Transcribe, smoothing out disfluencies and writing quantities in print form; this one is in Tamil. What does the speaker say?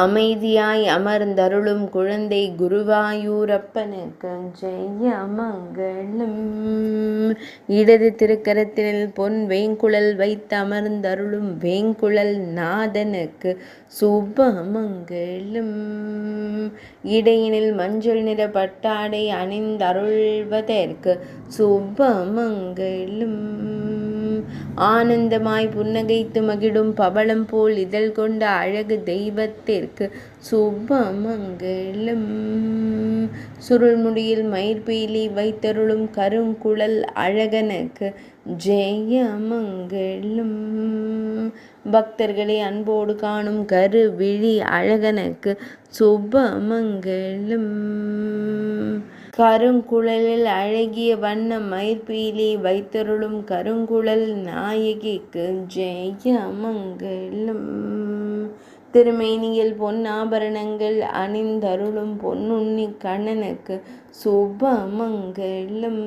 அமைதியாய் அமர்ந்தருளும் குழந்தை குருவாயூரப்பனுக்கு ஜெய மங்களம். இடது திருக்கரத்தில் பொன் வேங்குழல் வைத்து அமர்ந்தருளும் வேங்குழல் நாதனுக்கு சுப மங்களம். இடையினில் மஞ்சள் நிற பட்டாடை அணிந்தருள்வதற்கு சுப மங்களம். ஆனந்தமாய் புன்னகைத்து மகிழும் பவளம் போல் இதழ் கொண்ட அழகு தெய்வத்திற்கு சுப மங்களம். சுருள்முடியில் மயிர்பீலி வைத்தருளும் கருங்குழல் அழகனுக்கு ஜெய மங்களம். பக்தர்களை அன்போடு காணும் கருவிழி அழகனுக்கு சுப மங்களம். கருங்குழலில் அழகிய வண்ண மயிர்பீலி வைத்தருளும் கருங்குழல் நாயகிக்கு ஜெய மங்களம். திருமேனியில் பொன்னாபரணங்கள் அணிந்தருளும் பொன்னுண்ணி கண்ணனுக்கு சுப மங்களம்.